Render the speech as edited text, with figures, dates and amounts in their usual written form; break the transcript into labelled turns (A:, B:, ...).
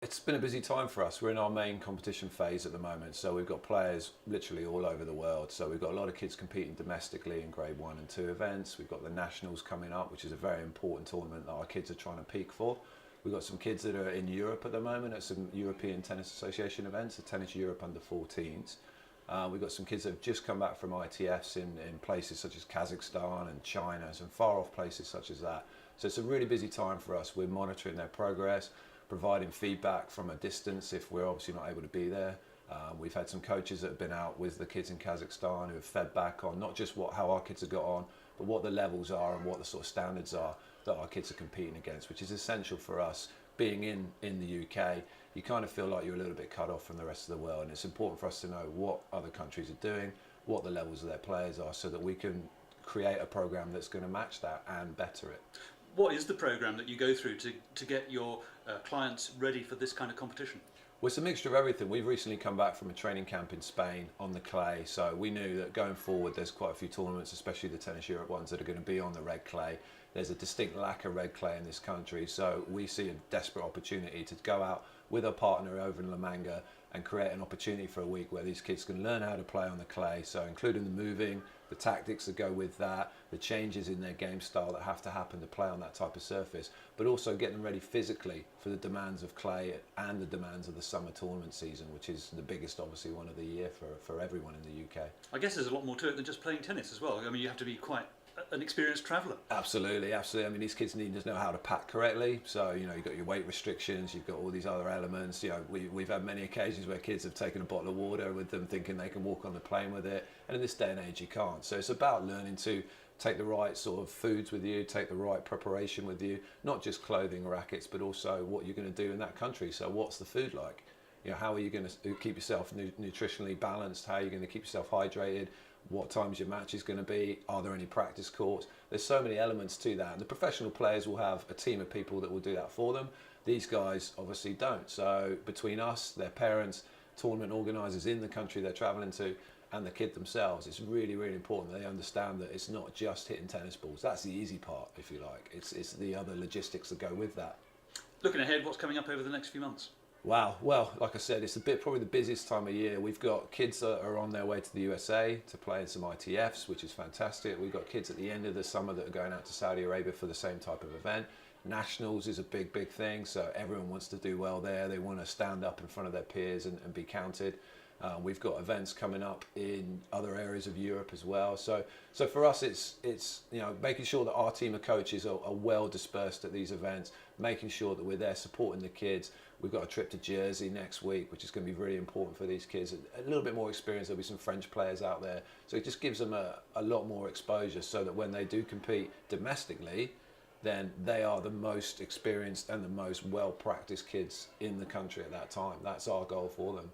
A: It's been a busy time for us. We're in our main competition phase at the moment, so we've got players literally all over the world. So we've got a lot of kids competing domestically in grade 1 and 2 events. We've got the Nationals coming up, which is a very important tournament that our kids are trying to peak for. We've got some kids that are in Europe at the moment at some European Tennis Association events, the Tennis Europe under 14s. We've got some kids that have just come back from ITFs in places such as Kazakhstan and China, some far off places such as that. So it's a really busy time for us. We're monitoring their progress, providing feedback from a distance if we're obviously not able to be there. We've had some coaches that have been out with the kids in Kazakhstan who have fed back on not just how our kids have got on, but what the levels are and what the sort of standards are that our kids are competing against, which is essential for us. Being in the UK, you kind of feel like you're a little bit cut off from the rest of the world, and it's important for us to know what other countries are doing, what the levels of their players are, so that we can create a program that's going to match that and better it.
B: What is the program that you go through to get your clients ready for this kind of competition?
A: Well, it's a mixture of everything. We've recently come back from a training camp in Spain on the clay, so we knew that going forward there's quite a few tournaments, especially the Tennis Europe ones, that are going to be on the red clay. There's a distinct lack of red clay in this country, so we see a desperate opportunity to go out with a partner over in La Manga and create an opportunity for a week where these kids can learn how to play on the clay, so including the moving, the tactics that go with that, the changes in their game style that have to happen to play on that type of surface, but also get them ready physically for the demands of clay and the demands of the summer tournament season, which is the biggest, obviously, one of the year for everyone in the UK.
B: I guess there's a lot more to it than just playing tennis as well. I mean, you have to be quite an experienced traveller.
A: Absolutely, absolutely. I mean, these kids need to know how to pack correctly. So, you know, you've got your weight restrictions, you've got all these other elements. You know, we've had many occasions where kids have taken a bottle of water with them thinking they can walk on the plane with it. And in this day and age, you can't. So it's about learning to take the right sort of foods with you, take the right preparation with you, not just clothing or rackets, but also what you're going to do in that country. So what's the food like? You know, how are you going to keep yourself nutritionally balanced? How are you going to keep yourself hydrated? What time's your match is going to be? Are there any practice courts? There's so many elements to that. And the professional players will have a team of people that will do that for them. These guys obviously don't. So between us, their parents, tournament organisers in the country they're travelling to, and the kid themselves, it's really, really important that they understand that it's not just hitting tennis balls. That's the easy part, if you like. It's the other logistics that go with that.
B: Looking ahead, what's coming up over the next few months?
A: Wow, well, like I said, it's probably the busiest time of year. We've got kids that are on their way to the USA to play in some ITFs, which is fantastic. We've got kids at the end of the summer that are going out to Saudi Arabia for the same type of event. Nationals is a big, big thing, so everyone wants to do well there. They want to stand up in front of their peers and be counted. We've got events coming up in other areas of Europe as well. So for us, it's you know, making sure that our team of coaches are well dispersed at these events, making sure that we're there supporting the kids. We've got a trip to Jersey next week, which is going to be really important for these kids. A little bit more experience. There'll be some French players out there, so it just gives them a lot more exposure, so that when they do compete domestically, then they are the most experienced and the most well-practiced kids in the country at that time. That's our goal for them.